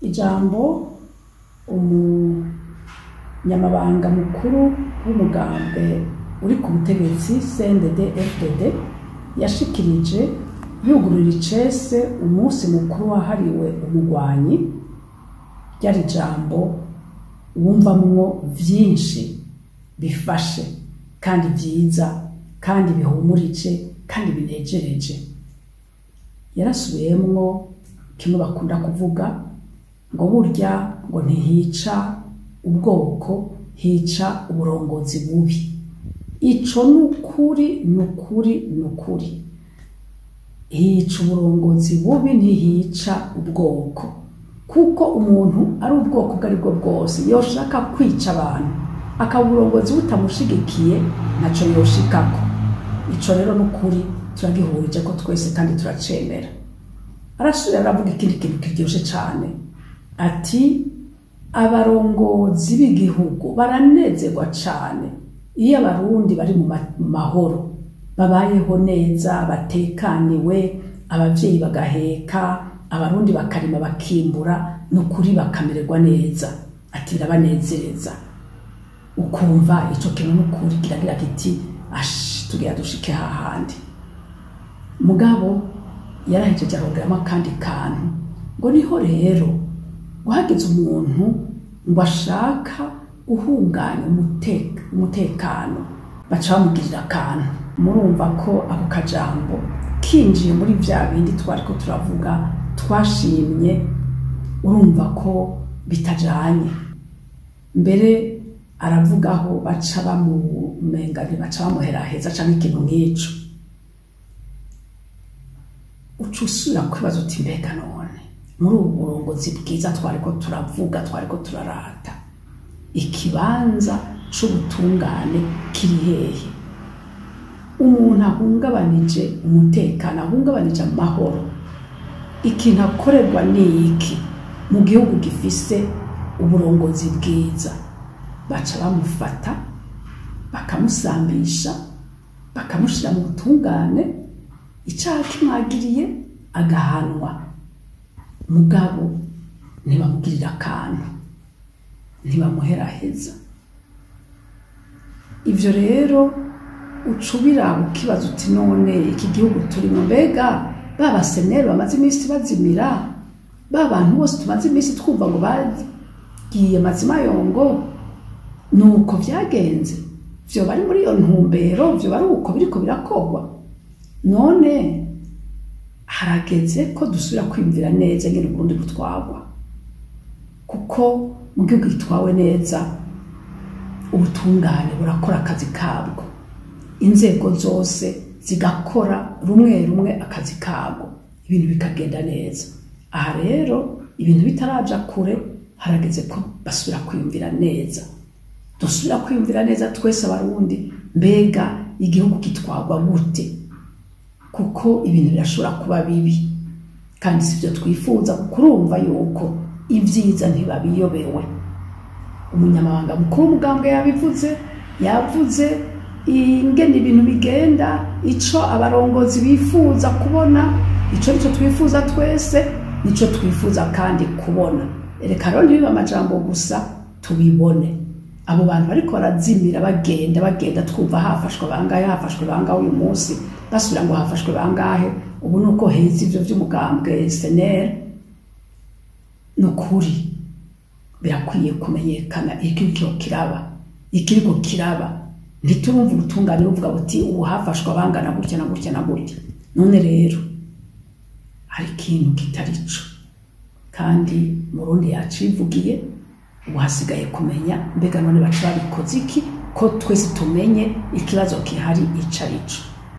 ijambo umunyamabanga mukuru w'umugambwe uri ku butegetsi CNDD-FDD yashikirije yugurura icese umunsi mukuru wahariwe umugwanyi. Ryari ijambo wumvamwo vyinshi bifashe kandi vyiza kandi bihumurije kandi binejereje. Yarasubiyemwo kimwe bakunda kuvuga ngo burya ngo ntihica ubwoko, hica uburongozi bubi. Ico nukuri hica uburongozi bubi, ntihica ubwoko, kuko umuntu ari ubwoko bw'aribwo bwose yoshaka kwica abantu akaba uburongozi butamushigikiye naco yoshikako. Ico rero nukuri turagihurije ko twese kandi turacemera. Arasubira aravuga ikindi kintu kiryoshe cane ati abarongozi b'igihugu baranezerwa cane iyo abarundi bari mu mahoro, babayeho neza, batekaniwe, abavyeyi bagaheka, abarundi bakarima bakimbura, nukuri bakamererwa neza. Ati birabanezereza. Ukumva ico kintu nukuri kiragira kiti tugira dushike hahandi. Mugabo yarahejeje arongeramo akandi kantu ngo niho rero guhagize umuntu ngo ashaka guhunganya umutekano baca bamugirira akantu. Murumva ko ako kajambo kinjiye muri vya bindi twariko turavuga twashimye, urumva ko bitajanye. Mbere aravugaho baca bamumengane, baca bamuheraheza canke ikintu nk'ico. Ucusubira kwibaza uti mbega none muri ubu burongozi bwiza twariko turavuga, twariko turarata, ikibanza c'ubutungane kiri hehe? Umuntu ahungabanije umutekano, ahungabanije amahoro, ikintu akorerwa n'iki mu gihugu gifise uburongozi bwiza? Baca bamufata bakamusambisha, bakamushira mu butungane, icaha kimwagiriye agahanwa. Mugabo ntibamugirira akantu, ntibamuheraheza. Ivyo rero ucubira ukibaza uti none iki gihugu turimo, mbega baba seneri bamaze iminsi bazimira, bantu bose tumaze iminsi twumva ngo bagiye mazima yongo, nuko vyagenze? Vyo bari muri iyo ntumbero? Vyo bari uko biriko birakogwa? None harageze ko dusubira kwimvira neza ngene Burundi butwagwa, kuko mu gihugu gitwawe neza ubutungane burakora akazi kabwo, inzego zose zigakora rumwe akazi kabwo, ibintu bikagenda neza. Aha rero ibintu bitaraja kure, harageze ko basubira kwimvira neza. Dusubira kwimvira neza twese abarundi, mbega igihugu gitwagwa gute? Kuko ibintu birashobora kuba bibi kandi sivyo twifuza, kuko urumva yuko ivyiza ntibabiyobewe. Umunyamabanga mukuru w'umugambwe yavuze ingene ibintu bigenda, ico abarongozi bifuza kubona, ico nico twifuza twese, nico twifuza kandi kubona. Reka rero ntibibe amajambo gusa, tubibone. Abo bantu bariko barazimira bagenda twumva hafashwe bangahe uyu munsi, basubira ngo hafashwe bangahe. Ubu nuko heza ivyo vy'umugambwe SNL. Nukuri birakwiye kumenyekana ikiriko kiraba. Ntiturumva ubutungane buvuga buti ubu hafashwe abangana gutya na gutya na gutya. None rero hari ikintu kitarico, kandi Murundi yacivugiye. Ubu hasigaye kumenya mbega none baca babikoze iki, ko twese tumenye ikibazo kihari ico arico.